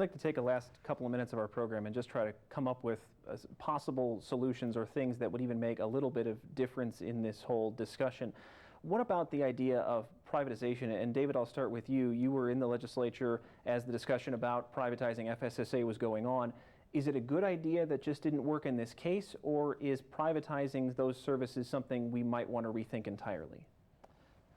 I'd like to take a last couple of minutes of our program and just try to come up with possible solutions or things that would even make a little bit of difference in this whole discussion. What about the idea of privatization? And David, I'll start with you. You were in the legislature as the discussion about privatizing FSSA was going on. Is it a good idea that just didn't work in this case, or is privatizing those services something we might want to rethink entirely?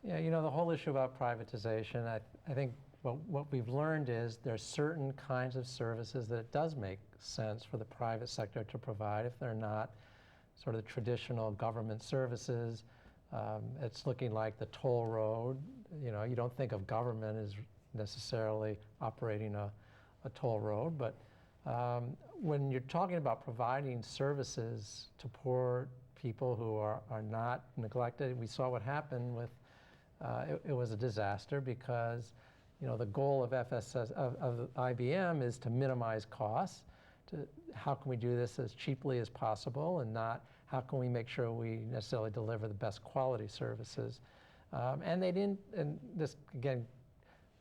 Yeah, you know, the whole issue about privatization, I think what we've learned is there's certain kinds of services that it does make sense for the private sector to provide if they're not sort of the traditional government services. It's looking like the toll road. You know, you don't think of government as necessarily operating a toll road, but when you're talking about providing services to poor people who are not neglected, we saw what happened with, it was a disaster because, you know, the goal of IBM is to minimize costs. How can we do this as cheaply as possible, and not how can we make sure we necessarily deliver the best quality services. And they didn't, and this again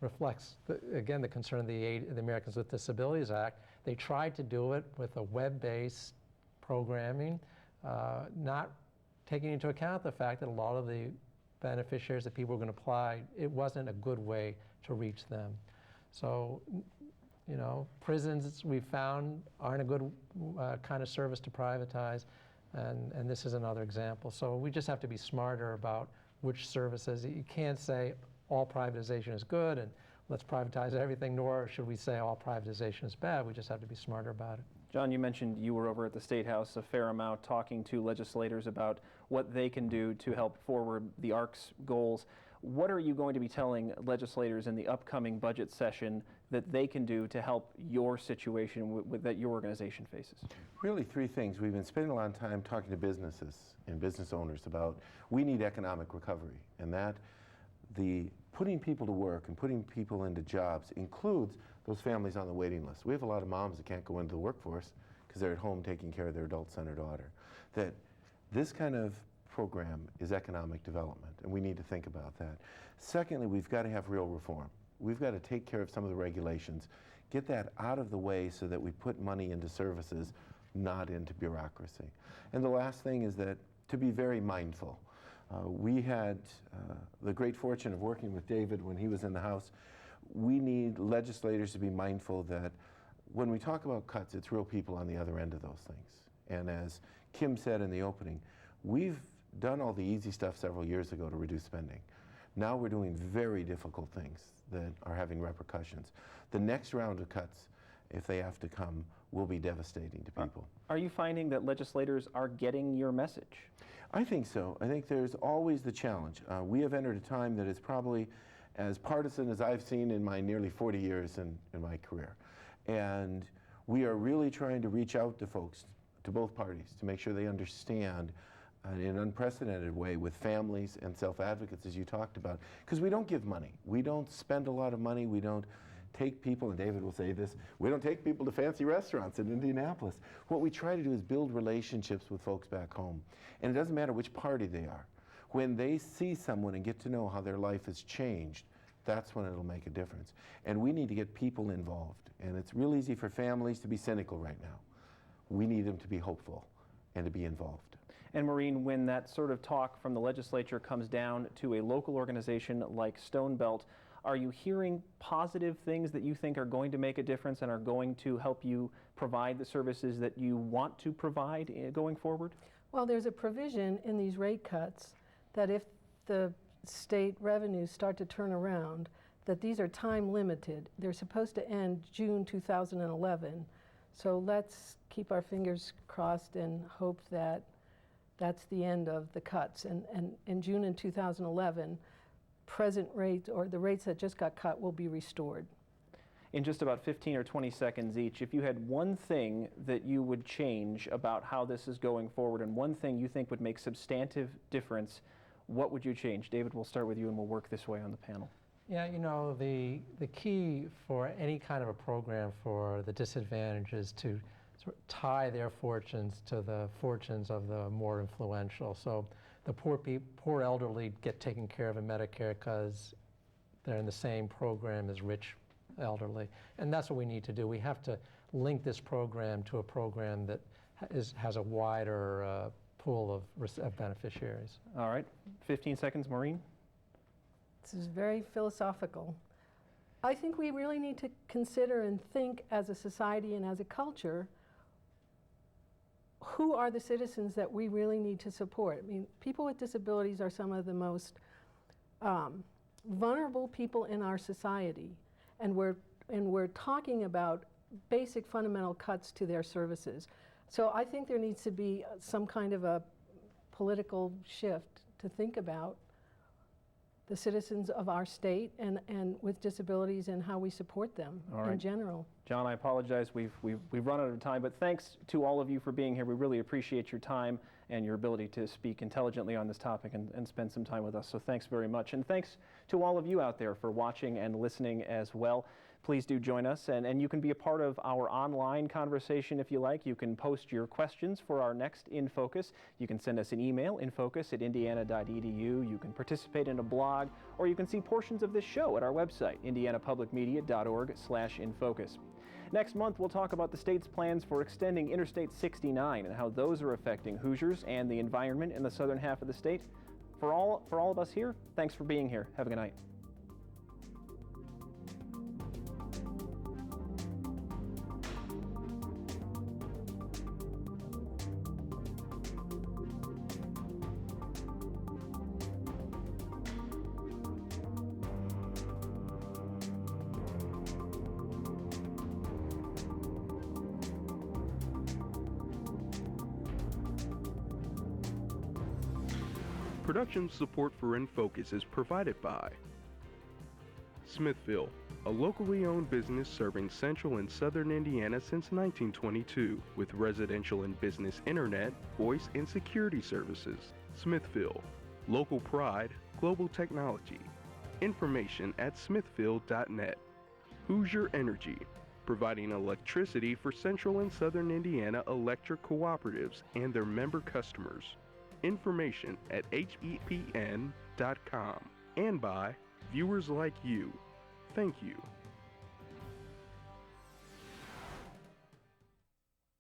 reflects, the concern of the Americans with Disabilities Act. They tried to do it with a web-based programming, not taking into account the fact that a lot of the beneficiaries that people were going to apply, it wasn't a good way to reach them. So, you know, prisons, we found, aren't a good kind of service to privatize, and this is another example. So we just have to be smarter about which services. You can't say all privatization is good and let's privatize everything, nor should we say all privatization is bad. We just have to be smarter about it. John, you mentioned you were over at the State House a fair amount talking to legislators about what they can do to help forward the Arks goals. What are you going to be telling legislators in the upcoming budget session that they can do to help your situation that your organization faces? Really three things. We've been spending a lot of time talking to businesses and business owners about we need economic recovery, and that the putting people to work and putting people into jobs includes those families on the waiting list. We have a lot of moms that can't go into the workforce because they're at home taking care of their adult son or daughter. That this kind of program is economic development, and we need to think about that. Secondly, we've got to have real reform. We've got to take care of some of the regulations, get that out of the way so that we put money into services, not into bureaucracy. And the last thing is that to be very mindful. We had the great fortune of working with David when he was in the House. We need legislators to be mindful that when we talk about cuts, it's real people on the other end of those things. And as Kim said in the opening, we've done all the easy stuff several years ago to reduce spending. Now we're doing very difficult things that are having repercussions. The next round of cuts, if they have to come, will be devastating to people. Are you finding that legislators are getting your message? I think so. I think there's always the challenge. We have entered a time that is probably as partisan as I've seen in my nearly 40 years in my career. And we are really trying to reach out to folks, to both parties, to make sure they understand in an unprecedented way with families and self-advocates, as you talked about. Because we don't give money. We don't spend a lot of money. We don't take people, and David will say this, we don't take people to fancy restaurants in Indianapolis. What we try to do is build relationships with folks back home. And it doesn't matter which party they are. When they see someone and get to know how their life has changed, that's when it'll make a difference. And we need to get people involved. And it's real easy for families to be cynical right now. We need them to be hopeful and to be involved. And Maureen, when that sort of talk from the legislature comes down to a local organization like Stone Belt, are you hearing positive things that you think are going to make a difference and are going to help you provide the services that you want to provide going forward? Well, there's a provision in these rate cuts that if the state revenues start to turn around, that these are time limited. They're supposed to end June 2011. So let's keep our fingers crossed and hope that that's the end of the cuts. And in June in 2011, present rates, or the rates that just got cut, will be restored. In just about 15 or 20 seconds each, if you had one thing that you would change about how this is going forward and one thing you think would make substantive difference, what would you change? David, we'll start with you and we'll work this way on the panel. Yeah, you know, the key for any kind of a program for the disadvantaged is to sort of tie their fortunes to the fortunes of the more influential. So the poor elderly get taken care of in Medicare because they're in the same program as rich elderly. And that's what we need to do. We have to link this program to a program that has a wider pool of beneficiaries. All right, 15 seconds, Maureen. This is very philosophical. I think we really need to consider and think as a society and as a culture, who are the citizens that we really need to support? I mean, people with disabilities are some of the most vulnerable people in our society, and we're talking about basic fundamental cuts to their services. So I think there needs to be some kind of a political shift to think about the citizens of our state and with disabilities and how we support them in general. John, I apologize. We've run out of time, but thanks to all of you for being here. We really appreciate your time and your ability to speak intelligently on this topic and spend some time with us. So thanks very much. And thanks to all of you out there for watching and listening as well. Please do join us, and you can be a part of our online conversation if you like. You can post your questions for our next InFocus. You can send us an email, infocus@indiana.edu. You can participate in a blog, or you can see portions of this show at our website, indianapublicmedia.org/infocus. Next month, we'll talk about the state's plans for extending Interstate 69 and how those are affecting Hoosiers and the environment in the southern half of the state. For all of us here, thanks for being here. Have a good night. Production support for InFocus is provided by Smithville, a locally owned business serving central and southern Indiana since 1922 with residential and business internet, voice, and security services. Smithville, local pride, global technology. Information at smithville.net. Hoosier Energy, providing electricity for central and southern Indiana electric cooperatives and their member customers. Information at hepn.com, and by viewers like you. Thank you.